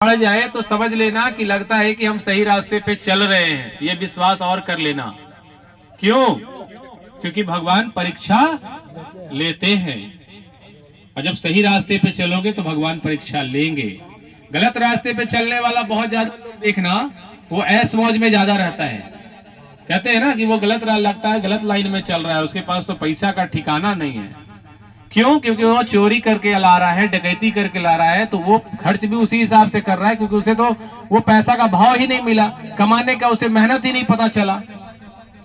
पड़ जाए तो समझ लेना कि लगता है कि हम सही रास्ते पे चल रहे हैं, ये विश्वास और कर लेना। क्यों? क्योंकि भगवान परीक्षा लेते हैं, और जब सही रास्ते पे चलोगे तो भगवान परीक्षा लेंगे। गलत रास्ते पे चलने वाला बहुत ज्यादा देखना, वो ऐश मौज में ज्यादा रहता है। कहते हैं ना कि वो गलत लगता है, गलत लाइन में चल रहा है, उसके पास तो पैसा का ठिकाना नहीं है। क्यों? क्योंकि वो चोरी करके ला रहा है, डकैती करके ला रहा है, तो वो खर्च भी उसी हिसाब से कर रहा है, क्योंकि उसे तो वो पैसा का भाव ही नहीं मिला, कमाने का उसे मेहनत ही नहीं पता चला,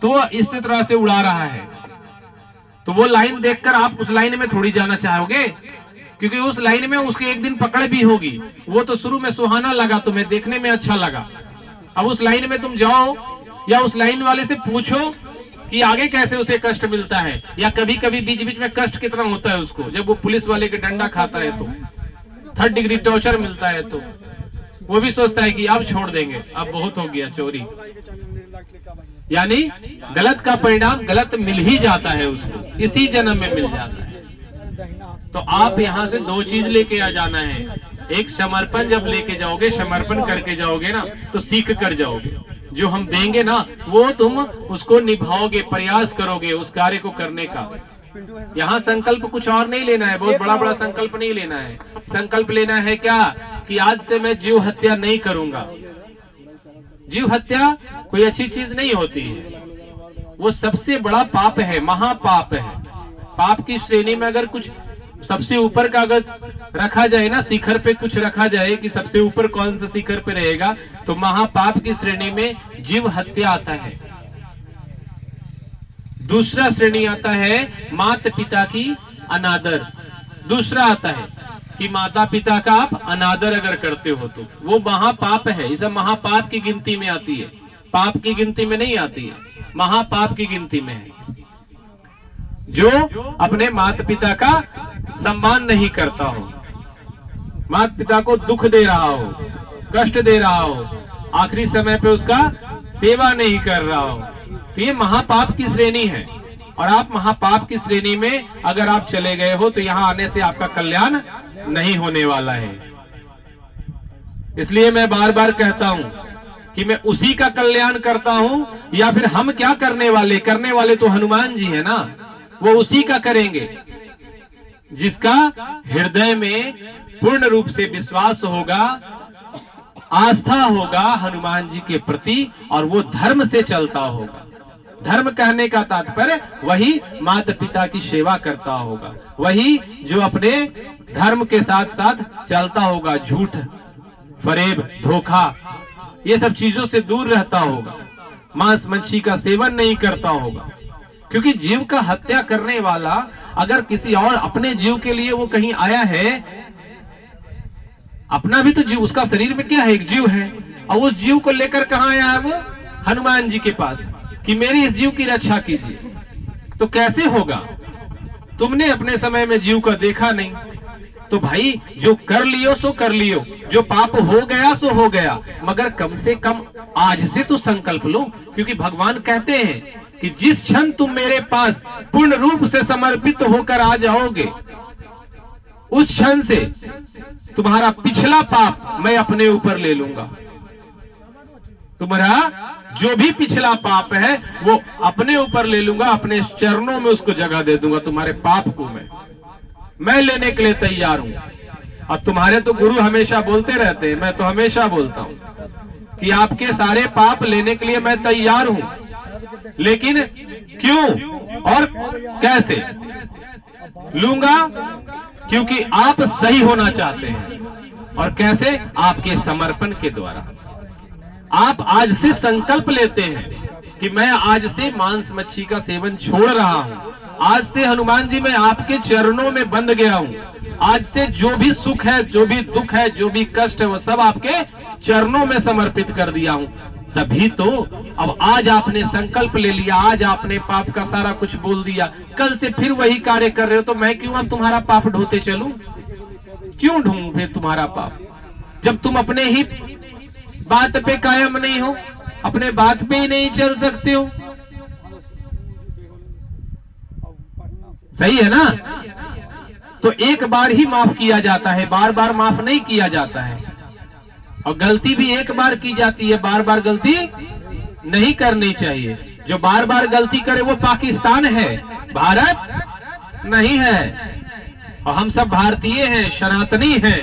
तो वो इस तरह से उड़ा रहा है। तो वो लाइन देखकर आप उस लाइन में थोड़ी जाना चाहोगे, क्योंकि उस लाइन में उसकी एक दिन पकड़ भी होगी। वो तो शुरू में सुहाना लगा, तुम्हें देखने में अच्छा लगा, अब उस लाइन में तुम जाओ या उस लाइन वाले से पूछो कि आगे कैसे उसे कष्ट मिलता है, या कभी कभी बीच बीच में कष्ट कितना होता है उसको, जब वो पुलिस वाले के डंडा खाता है तो 3rd डिग्री टॉर्चर मिलता है, तो वो भी सोचता है कि अब छोड़ देंगे, अब बहुत हो गया चोरी। यानी गलत का परिणाम गलत मिल ही जाता है उसको, इसी जन्म में मिल जाता है। तो आप यहाँ से 2 चीज लेके आ जाना है। एक समर्पण, जब लेके जाओगे, समर्पण करके जाओगे ना, तो सीख कर जाओगे। जो हम देंगे ना, वो तुम उसको निभाओगे, प्रयास करोगे उस कार्य को करने का। यहाँ संकल्प कुछ और नहीं लेना है, बहुत बड़ा बड़ा संकल्प नहीं लेना है। संकल्प लेना है क्या, कि आज से मैं जीव हत्या नहीं करूंगा। जीव हत्या कोई अच्छी चीज नहीं होती है, वो सबसे बड़ा पाप है, महापाप है। पाप की श्रेणी में अगर कुछ सबसे ऊपर का अगर रखा जाए ना, शिखर पे कुछ रखा जाए कि सबसे ऊपर कौन सा शिखर पे रहेगा, तो महापाप की श्रेणी में जीव हत्या आता है। दूसरा श्रेणी आता है माता पिता की अनादर। दूसरा आता है कि माता पिता का आप अनादर अगर करते हो तो वो महापाप है। इसे महापाप की गिनती में आती है, पाप की गिनती में नहीं आती है, महापाप की गिनती में है। जो अपने माता पिता का सम्मान नहीं करता हो, माता पिता को दुख दे रहा हो, कष्ट दे रहा हो, आखिरी समय पे उसका सेवा नहीं कर रहा हो, तो ये महापाप की श्रेणी है। और आप महापाप की श्रेणी में अगर आप चले गए हो तो यहाँ आने से आपका कल्याण नहीं होने वाला है। इसलिए मैं बार बार कहता हूं कि मैं उसी का कल्याण करता हूं, या फिर हम क्या करने वाले तो हनुमान जी है ना, वो उसी का करेंगे जिसका हृदय में पूर्ण रूप से विश्वास होगा, आस्था होगा हनुमान जी के प्रति, और वो धर्म से चलता होगा। धर्म कहने का तात्पर्य वही माता पिता की सेवा करता होगा, वही जो अपने धर्म के साथ साथ चलता होगा, झूठ, फरेब, धोखा, ये सब चीजों से दूर रहता होगा, मांस मच्छी का सेवन नहीं करता होगा। क्योंकि जीव का हत्या करने वाला अगर किसी और अपने जीव के लिए वो कहीं आया है, अपना भी तो जीव, उसका शरीर में क्या है, एक जीव है, और उस जीव को लेकर कहां आया है वो, हनुमान जी के पास, कि मेरी इस जीव की रक्षा कीजिए। तो कैसे होगा? तुमने अपने समय में जीव का देखा नहीं, तो भाई जो कर लियो सो कर लियो, जो पाप हो गया सो हो गया, मगर कम से कम आज से तो संकल्प लो। क्योंकि भगवान कहते हैं कि जिस क्षण तुम मेरे पास पूर्ण रूप से समर्पित होकर आ जाओगे, उस क्षण से तुम्हारा पिछला पाप मैं अपने ऊपर ले लूंगा। तुम्हारा जो भी पिछला पाप है वो अपने ऊपर ले लूंगा, अपने चरणों में उसको जगह दे दूंगा। तुम्हारे पाप को मैं लेने के लिए तैयार हूं। अब तुम्हारे तो गुरु हमेशा बोलते रहते हैं, मैं तो हमेशा बोलता हूं कि आपके सारे पाप लेने के लिए मैं तैयार हूं, लेकिन क्यों और कैसे लूंगा? क्योंकि आप सही होना चाहते हैं। और कैसे? आपके समर्पण के द्वारा। आप आज से संकल्प लेते हैं कि मैं आज से मांस मच्छी का सेवन छोड़ रहा हूं, आज से हनुमान जी मैं आपके चरणों में बंध गया हूं, आज से जो भी सुख है, जो भी दुख है, जो भी कष्ट है, वो सब आपके चरणों में समर्पित कर दिया हूं। तभी तो अब आज आपने संकल्प ले लिया, आज आपने पाप का सारा कुछ बोल दिया, कल से फिर वही कार्य कर रहे हो, तो मैं क्यों अब तुम्हारा पाप ढोते चलूं? क्यों ढूंढूं फिर तुम्हारा पाप, जब तुम अपने ही बात पे कायम नहीं हो, अपने बात पे ही नहीं चल सकते हो। सही है ना? तो एक बार ही माफ किया जाता है, बार बार माफ नहीं किया जाता है। और गलती भी एक बार की जाती है, बार बार गलती नहीं करनी चाहिए। जो बार बार गलती करे वो पाकिस्तान है, भारत नहीं है। और हम सब भारतीय हैं, सनातनी हैं।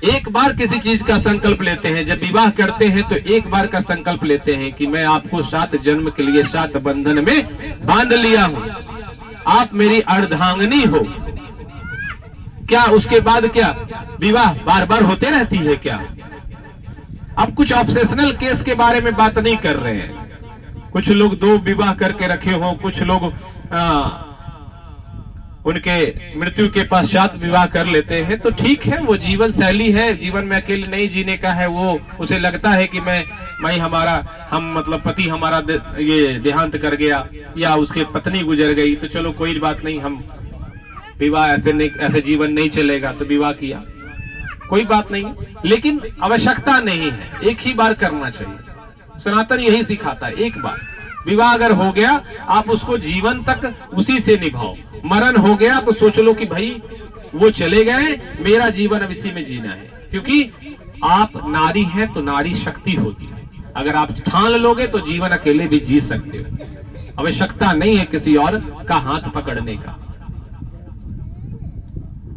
एक बार किसी चीज का संकल्प लेते हैं, जब विवाह करते हैं तो एक बार का संकल्प लेते हैं कि मैं आपको 7 जन्म के लिए 7 बंधन में बांध लिया हूं, आप मेरी अर्धांगिनी हो। क्या उसके बाद क्या विवाह बार बार होते रहती है क्या? अब कुछ ऑब्सेशनल केस के बारे में बात नहीं कर रहे हैं। कुछ लोग 2 विवाह करके रखे हो, कुछ लोग उनके मृत्यु के पश्चात विवाह कर लेते हैं, तो ठीक है, वो जीवन शैली है, जीवन में अकेले नहीं जीने का है। वो उसे लगता है कि हम मतलब पति हमारा ये देहांत कर गया या उसके पत्नी गुजर गई, तो चलो कोई बात नहीं, हम विवाह ऐसे जीवन नहीं चलेगा, तो विवाह किया, कोई बात नहीं। लेकिन आवश्यकता नहीं है, एक ही बार करना चाहिए। सनातन यही सिखाता है, एक बार विवाह अगर हो गया आप उसको जीवन तक उसी से निभाओ। मरण हो गया तो सोच लो कि भाई वो चले गए, मेरा जीवन अब इसी में जीना है। क्योंकि आप नारी हैं तो नारी शक्ति होती है, अगर आप ठान लोगे तो जीवन अकेले भी जी सकते हो। आवश्यकता नहीं है किसी और का हाथ पकड़ने का।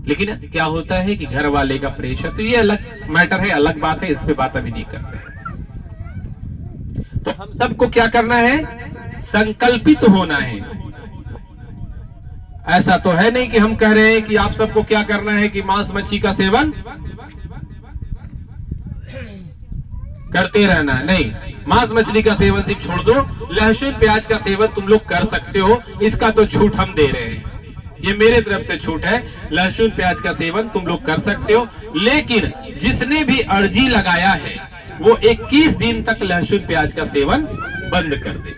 लेकिन क्या होता है कि घर वाले का प्रेशर, तो ये अलग मैटर है, अलग बात है, इस पे बात अभी नहीं करते। तो हम सबको क्या करना है? संकल्पित होना है। ऐसा तो है नहीं कि हम कह रहे हैं कि आप सबको क्या करना है कि मांस मच्छी का सेवन करते रहना है। नहीं, मांस मछली का सेवन सिर्फ छोड़ दो, लहसुन प्याज का सेवन तुम लोग कर सकते हो, इसका तो छूट हम दे रहे हैं, ये मेरे तरफ से छूट है। लहसुन प्याज का सेवन तुम लोग कर सकते हो, लेकिन जिसने भी अर्जी लगाया है वो 21 दिन तक लहसुन प्याज का सेवन बंद कर दे।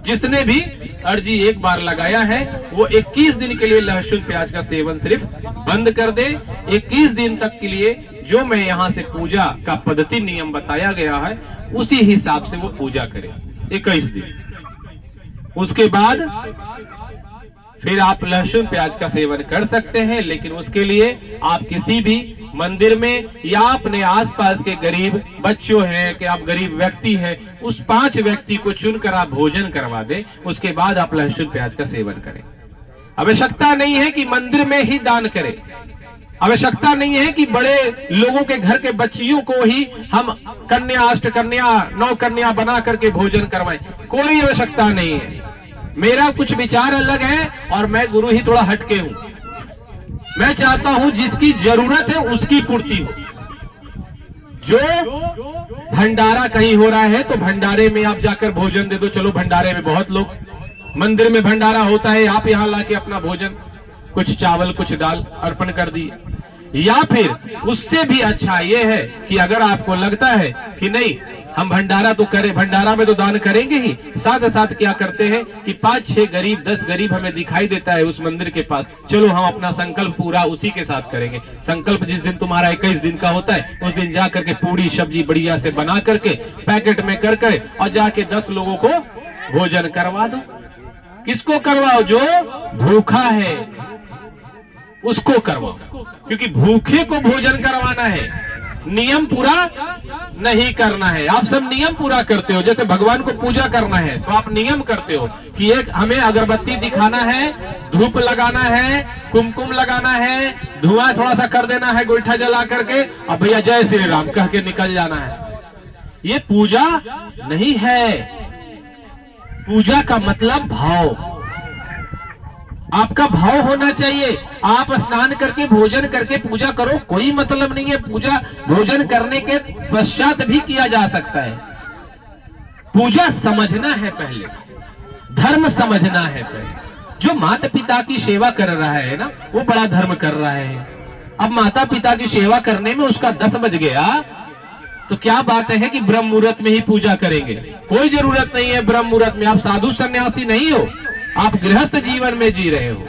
जिसने भी अर्जी एक बार लगाया है वो 21 दिन के लिए लहसुन प्याज का सेवन सिर्फ बंद कर दे। 21 दिन तक के लिए जो मैं यहाँ से पूजा का पद्धति नियम बताया गया है उसी हिसाब से वो पूजा करे 21 दिन। उसके बाद फिर आप लहसुन प्याज का सेवन कर सकते हैं, लेकिन उसके लिए आप किसी भी मंदिर में या अपने आसपास के गरीब बच्चों हैं कि आप गरीब व्यक्ति हैं, उस 5 व्यक्ति को चुनकर आप भोजन करवा दें, उसके बाद आप लहसुन प्याज का सेवन करें। आवश्यकता नहीं है कि मंदिर में ही दान करें, आवश्यकता नहीं है कि बड़े लोगों के घर के बच्चियों को ही हम कन्या, अष्ट कन्या, 9 कन्या बना करके भोजन करवाएं, कोई आवश्यकता नहीं है। मेरा कुछ विचार अलग है और मैं गुरु ही थोड़ा हटके हूं। मैं चाहता हूं जिसकी जरूरत है उसकी पूर्ति हो। जो भंडारा कहीं हो रहा है तो भंडारे में आप जाकर भोजन दे दो, चलो भंडारे में बहुत लोग, मंदिर में भंडारा होता है, आप यहां लाके अपना भोजन, कुछ चावल कुछ दाल अर्पण कर दिए। या फिर उससे भी अच्छा ये है कि अगर आपको लगता है कि नहीं हम भंडारा तो करें, भंडारा में तो दान करेंगे ही, साथ साथ क्या करते हैं कि 5-6 गरीब 10 गरीब हमें दिखाई देता है उस मंदिर के पास, चलो हम अपना संकल्प पूरा उसी के साथ करेंगे। संकल्प जिस दिन तुम्हारा 21 दिन का होता है उस दिन जा करके पूरी सब्जी बढ़िया से बना करके पैकेट में कर और जाके 10 लोगों को भोजन करवा दो। किसको करवाओ? जो भूखा है उसको करवाओ, क्योंकि भूखे को भोजन करवाना है, नियम पूरा नहीं करना है। आप सब नियम पूरा करते हो, जैसे भगवान को पूजा करना है तो आप नियम करते हो कि एक हमें अगरबत्ती दिखाना है, धूप लगाना है, कुमकुम लगाना है, धुआं थोड़ा सा कर देना है गोईठा जला करके, और भैया जय श्री राम कह के निकल जाना है। ये पूजा नहीं है। पूजा का मतलब भाव, आपका भाव होना चाहिए। आप स्नान करके भोजन करके पूजा करो, कोई मतलब नहीं है। पूजा भोजन करने के पश्चात भी किया जा सकता है। पूजा समझना है, पहले धर्म समझना है। पहले जो माता पिता की सेवा कर रहा है ना, वो बड़ा धर्म कर रहा है। अब माता पिता की सेवा करने में उसका 10 बज गया तो क्या बात है कि ब्रह्म मुहूर्त में ही पूजा करेंगे? कोई जरूरत नहीं है ब्रह्म मुहूर्त में। आप साधु सन्यासी नहीं हो, आप गृहस्थ जीवन में जी रहे हो।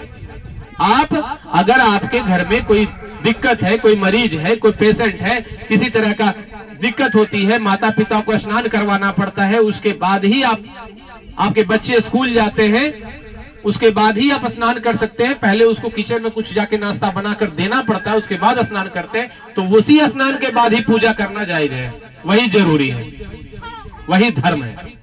आप अगर आपके घर में कोई दिक्कत है, कोई मरीज है, कोई पेशेंट है, किसी तरह का दिक्कत होती है, माता पिता को स्नान करवाना पड़ता है, उसके बाद ही आपके बच्चे स्कूल जाते हैं, उसके बाद ही आप स्नान कर सकते हैं। पहले उसको किचन में कुछ जाके नाश्ता बनाकर देना पड़ता है, उसके बाद स्नान करते हैं। तो उसी स्नान के बाद ही पूजा करना जायज है, वही जरूरी है, वही धर्म है।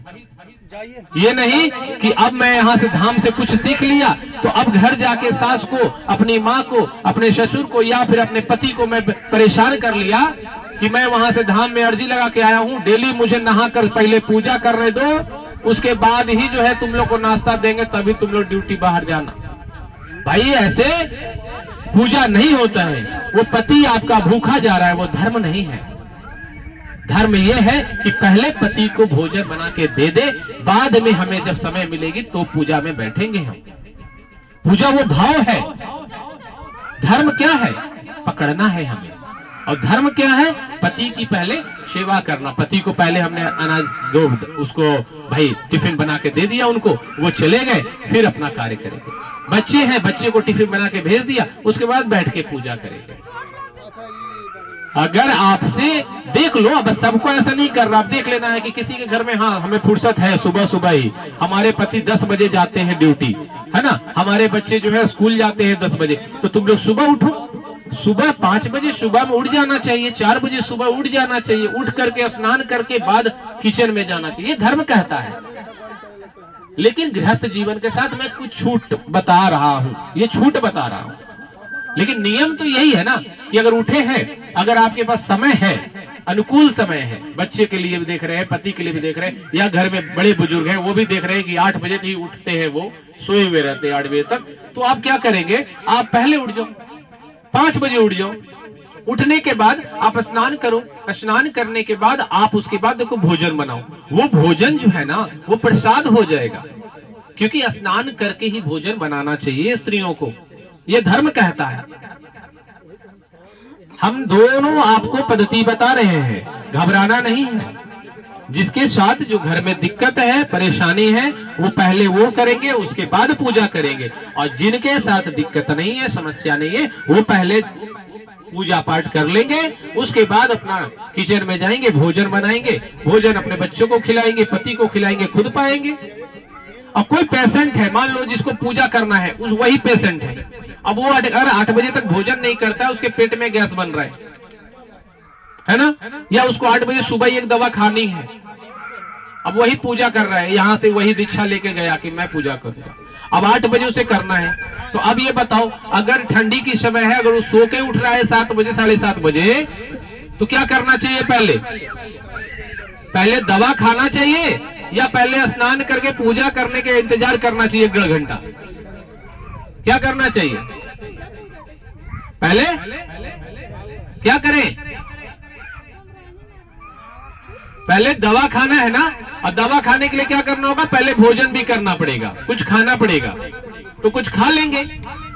ये नहीं कि अब मैं यहाँ से धाम से कुछ सीख लिया तो अब घर जाके सास को, अपनी माँ को, अपने ससुर को या फिर अपने पति को मैं परेशान कर लिया कि मैं वहां से धाम में अर्जी लगा के आया हूँ, डेली मुझे नहाकर पहले पूजा करने दो, उसके बाद ही जो है तुम लोग को नाश्ता देंगे, तभी तुम लोग ड्यूटी बाहर जाना। भाई ऐसे पूजा नहीं होता है। वो पति आपका भूखा जा रहा है, वो धर्म नहीं है। धर्म यह है कि पहले पति को भोजन बना के दे दे, बाद में हमें जब समय मिलेगी तो पूजा में बैठेंगे हम। पूजा वो भाव है। धर्म क्या है? पकड़ना है हमें। और धर्म क्या है? पति की पहले सेवा करना। पति को पहले हमने अनाज दो, उसको भाई टिफिन बना के दे दिया उनको, वो चले गए, फिर अपना कार्य करेंगे। बच्चे हैं, बच्चे को टिफिन बना के भेज दिया, उसके बाद बैठ के पूजा करेंगे। अगर आपसे देख लो, अब सबको ऐसा नहीं कर रहा, आप देख लेना है कि किसी के घर में हाँ हमें फुर्सत है, सुबह सुबह ही हमारे पति 10 बजे जाते हैं ड्यूटी, है ना, हमारे बच्चे जो है स्कूल जाते हैं 10 बजे, तो तुम लोग सुबह उठो, सुबह 5 बजे सुबह में उठ जाना चाहिए, 4 बजे सुबह उठ जाना चाहिए, उठ करके स्नान करके बाद किचन में जाना चाहिए। धर्म कहता है। लेकिन गृहस्थ जीवन के साथ मैं कुछ छूट बता रहा हूँ, ये छूट बता रहा हूँ। लेकिन नियम तो यही है ना कि अगर उठे हैं, अगर आपके पास समय है, अनुकूल समय है, बच्चे के लिए भी देख रहे हैं, पति के लिए भी देख रहे हैं, या घर में बड़े बुजुर्ग हैं वो भी देख रहे हैं कि 8 बजे ही उठते हैं, वो सोए हुए रहते हैं 8 बजे तक, तो आप क्या करेंगे? आप पहले उठ जाओ, 5 बजे उठ जाओ। उठने के बाद आप स्नान करो, स्नान करने के बाद आप उसके बाद देखो भोजन बनाओ। वो भोजन जो है ना वो प्रसाद हो जाएगा, क्योंकि स्नान करके ही भोजन बनाना चाहिए स्त्रियों को, ये धर्म कहता है। हम दोनों आपको पद्धति बता रहे हैं, घबराना नहीं है। जिसके साथ जो घर में दिक्कत है, परेशानी है, वो पहले वो करेंगे, उसके बाद पूजा करेंगे। और जिनके साथ दिक्कत नहीं है, समस्या नहीं है, वो पहले पूजा पाठ कर लेंगे, उसके बाद अपना किचन में जाएंगे, भोजन बनाएंगे, भोजन अपने बच्चों को खिलाएंगे, पति को खिलाएंगे, खुद पाएंगे। अब कोई पेशेंट है, मान लो जिसको पूजा करना है, उस वही पेशेंट है, अब वो अगर 8 बजे तक भोजन नहीं करता है, उसके पेट में गैस बन रहा है ना, या उसको 8 बजे सुबह एक दवा खानी है, अब वही पूजा कर रहा है, यहां से वही दीक्षा लेके गया कि मैं पूजा करूंगा, अब 8 बजे उसे करना है। तो अब ये बताओ, अगर ठंडी की समय है, अगर वो सो के उठ रहा है 7 बजे 7:30 बजे, तो क्या करना चाहिए? पहले दवा खाना चाहिए या पहले स्नान करके पूजा करने के इंतजार करना चाहिए 1.5 घंटा? क्या करना चाहिए? पहले क्या करें? पहले दवा खाना है ना, और दवा खाने के लिए क्या करना होगा? पहले भोजन भी करना पड़ेगा, कुछ खाना पड़ेगा, तो कुछ खा लेंगे।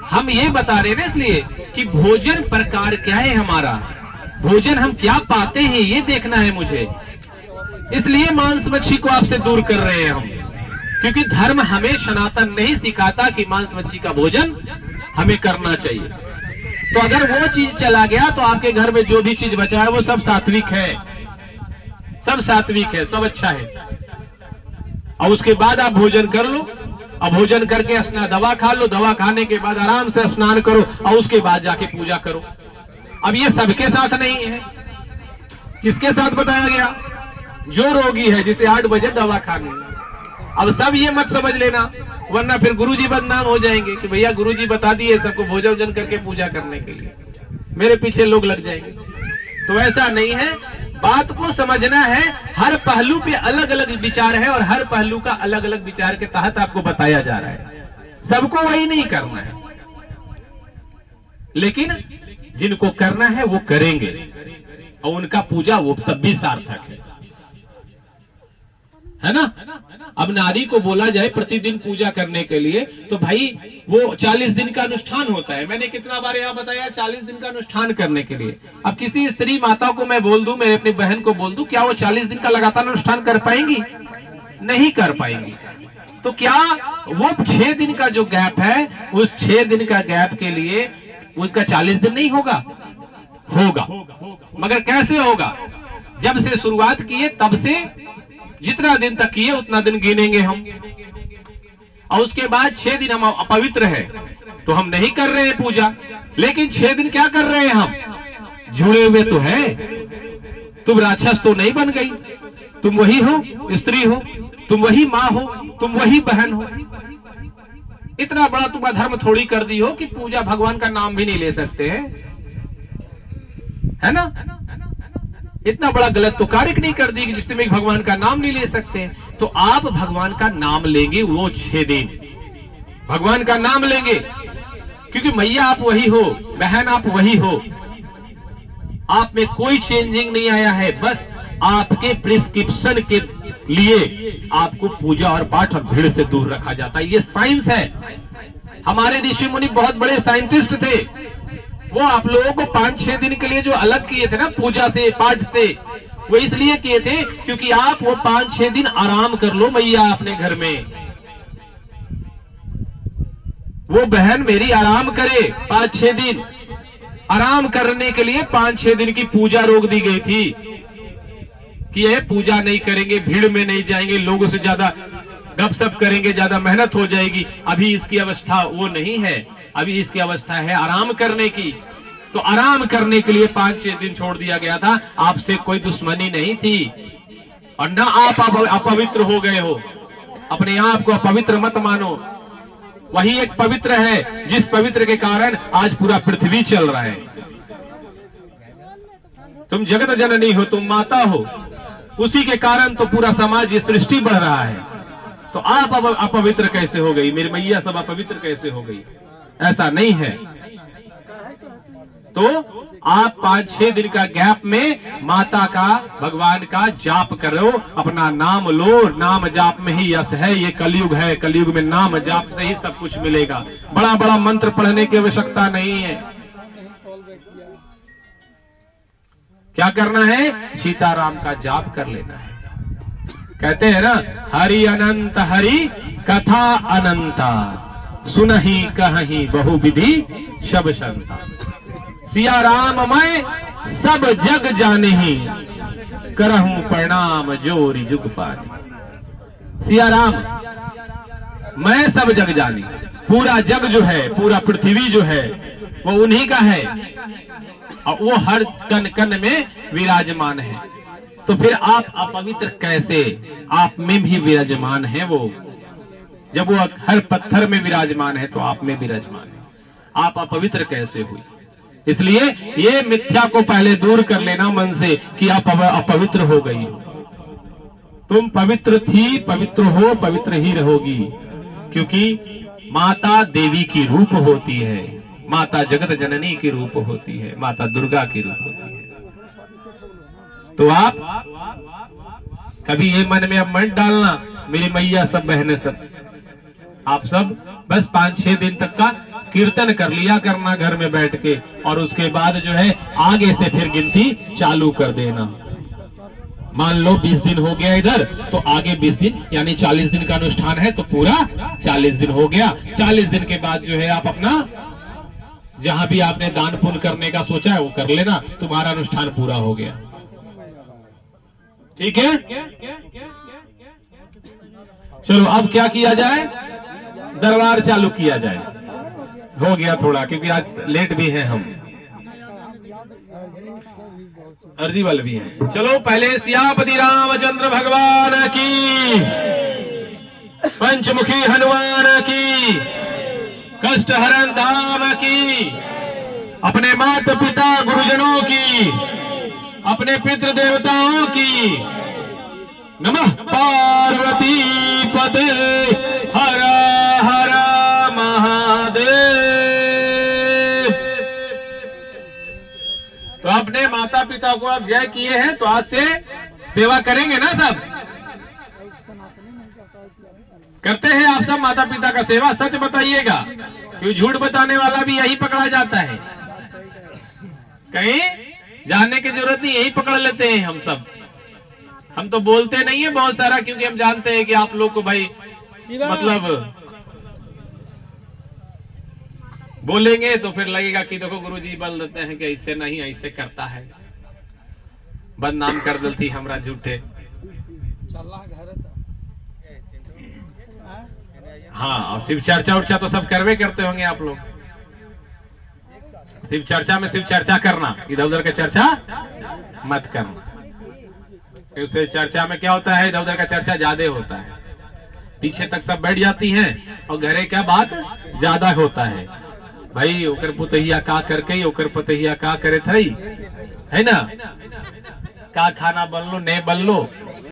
हम ये बता रहे हैं ना इसलिए कि भोजन प्रकार क्या है हमारा, भोजन हम क्या पाते हैं ये देखना है मुझे, इसलिए मांस मच्छी को आपसे दूर कर रहे हैं हम, क्योंकि धर्म हमें सनातन नहीं सिखाता कि मांस मच्छी का भोजन हमें करना चाहिए। तो अगर वो चीज चला गया तो आपके घर में जो भी चीज बचा है वो सब सात्विक है, सब सात्विक है, सब अच्छा है। और उसके बाद आप भोजन कर लो, और भोजन करके दवा खा लो, दवा खाने के बाद आराम से स्नान करो, और उसके बाद जाके पूजा करो। अब ये सबके साथ नहीं है, किसके साथ बताया गया? जो रोगी है, जिसे 8 बजे दवा खानी है। अब सब ये मत समझ लेना, वरना फिर गुरुजी बदनाम हो जाएंगे कि भैया गुरुजी बता दिए सबको भोजन करके पूजा करने के लिए, मेरे पीछे लोग लग जाएंगे। तो ऐसा नहीं है, बात को समझना है। हर पहलू पे अलग अलग विचार है, और हर पहलू का अलग अलग विचार के तहत आपको बताया जा रहा है। सबको वही नहीं करना है, लेकिन जिनको करना है वो करेंगे, और उनका पूजा वो तब भी सार्थक है ना। अब नारी को बोला जाए प्रतिदिन पूजा करने के लिए, तो भाई वो 40 दिन का अनुष्ठान होता है। मैंने कितना बार यहाँ बताया, 40 दिन का अनुष्ठान करने के लिए। अब किसी स्त्री माता को मैं बोल दूं, मेरे अपनी बहन को बोल दूं, क्या वो 40 दिन का लगातार अनुष्ठान कर पाएंगी? नहीं कर पाएंगी। तो क्या वो 6 दिन का जो गैप है, उस 6 दिन का गैप के लिए उसका 40 दिन नहीं होगा? होगा। मगर कैसे होगा? जब से शुरुआत किए तब से जितना दिन तक किए उतना दिन गिनेंगे हम। और उसके बाद 6 दिन हम अपवित्र है तो हम नहीं कर रहे हैं पूजा, लेकिन 6 दिन क्या कर रहे हैं हम? जुड़े हुए तो है। तुम राक्षस तो नहीं बन गई, तुम वही हो, स्त्री हो, तुम वही माँ हो, तुम वही बहन हो। इतना बड़ा तुम अधर्म थोड़ी कर दी हो कि पूजा भगवान का नाम भी नहीं ले सकते हैं, है ना? इतना बड़ा गलत तो कार्य नहीं कर दी कि जिसमें भगवान का नाम नहीं ले सकते। तो आप भगवान का नाम लेंगे वो 6 दिन भगवान का नाम लेंगे, क्योंकि मैया आप वही हो, बहन आप वही हो, आप में कोई चेंजिंग नहीं आया है। बस आपके प्रिस्क्रिप्शन के लिए आपको पूजा और पाठ और भीड़ से दूर रखा जाता है। ये साइंस है। हमारे ऋषि मुनि बहुत बड़े साइंटिस्ट थे, वो आप लोगों को 5-6 दिन के लिए जो अलग किए थे ना पूजा से पाठ से, वो इसलिए किए थे क्योंकि आप वो 5-6 दिन आराम कर लो मैया अपने घर में, वो बहन मेरी आराम करे। 5-6 दिन आराम करने के लिए 5-6 दिन की पूजा रोक दी गई थी कि ये पूजा नहीं करेंगे, भीड़ में नहीं जाएंगे, लोगों से ज्यादा गपशप करेंगे, ज्यादा मेहनत हो जाएगी। अभी इसकी अवस्था वो नहीं है, अभी इसकी अवस्था है आराम करने की। तो आराम करने के लिए 5-6 दिन छोड़ दिया गया था। आपसे कोई दुश्मनी नहीं थी और ना आप अपवित्र हो गए हो। अपने आप को अपवित्र मत मानो, वही एक पवित्र है जिस पवित्र के कारण आज पूरा पृथ्वी चल रहा है। तुम जगत जननी हो, तुम माता हो, उसी के कारण तो पूरा समाज, ये सृष्टि बढ़ रहा है। तो आप अब अपवित्र कैसे हो गई? मेरी मैया सब अपवित्र कैसे हो गई? ऐसा नहीं है। तो आप 5-6 दिन का गैप में माता का, भगवान का जाप करो, अपना नाम लो। नाम जाप में ही यश है। ये कलयुग है, कलयुग में नाम जाप से ही सब कुछ मिलेगा। बड़ा बड़ा मंत्र पढ़ने की आवश्यकता नहीं है। क्या करना है? सीताराम का जाप कर लेना है। कहते हैं ना, हरि अनंत हरि कथा अनंता, सुनहि कहहि बहुविधि शब संता। सिया राम मैं सब जग जानहि, करहूं प्रणाम जोरि जुग पानी। सिया राम मैं सब जग जानी, पूरा जग जो है, पूरा पृथ्वी जो है वो उन्हीं का है और वो हर कण कण में विराजमान है। तो फिर आप अपवित्र कैसे? आप में भी विराजमान है वो। जब वो हर पत्थर में विराजमान है तो आप में विराजमान है, आप अपवित्र कैसे हुई? इसलिए ये मिथ्या को पहले दूर कर लेना मन से कि आप अपवित्र हो गई। तुम पवित्र थी, पवित्र हो, पवित्र ही रहोगी, क्योंकि माता देवी की रूप होती है, माता जगत जननी की रूप होती है, माता दुर्गा की रूप होती है। तो आप कभी ये मन में अब मत डालना मेरी मैया सब बहनें सब, आप सब बस 5-6 दिन तक का कीर्तन कर लिया करना घर में बैठ के, और उसके बाद जो है आगे से फिर गिनती चालू कर देना। मान लो 20 दिन हो गया इधर, तो आगे 20 दिन यानी 40 दिन का अनुष्ठान है, तो पूरा 40 दिन हो गया। 40 दिन के बाद जो है आप अपना जहां भी आपने दान पुण्य करने का सोचा है वो कर लेना, तुम्हारा अनुष्ठान पूरा हो गया। ठीक है, चलो अब क्या किया जाए? दरबार चालू किया जाए। हो गया थोड़ा, क्योंकि आज लेट भी हैं हम, अर्जी वाले भी हैं। चलो पहले सियापति रामचंद्र भगवान की, पंचमुखी हनुमान की, कष्टहरण धाम की, अपने माता पिता गुरुजनों की, अपने पितृ देवताओं की। नमः पार्वती पते हर हर महादेव। तो अपने माता पिता को आप जय किए हैं, तो आज से सेवा करेंगे ना? सब करते हैं आप सब माता पिता का सेवा? सच बताइएगा, क्योंकि झूठ बताने वाला भी यही पकड़ा जाता है। कहीं जानने की जरूरत नहीं, यही पकड़ लेते हैं हम सब। हम तो बोलते नहीं है बहुत सारा, क्योंकि हम जानते हैं कि आप लोग को भाई मतलब बोलेंगे तो फिर लगेगा कि देखो गुरुजी बोल देते हैं कि ऐसे नहीं, ऐसे करता है, बदनाम कर देती हमरा झूठे। हाँ, और शिव चर्चा उर्चा तो सब करवे करते होंगे आप लोग। शिव चर्चा में शिव चर्चा करना, इधर उधर का चर्चा मत करना। उससे चर्चा में क्या होता है, इधर उधर का चर्चा ज्यादा होता है, पीछे तक सब बैठ जाती हैं और घरे क्या बात ज्यादा होता है। भाई ओकर पुतहिया का करके ओकर पतहिया का करे थई, है ना, का खाना बनलो नहीं बनलो,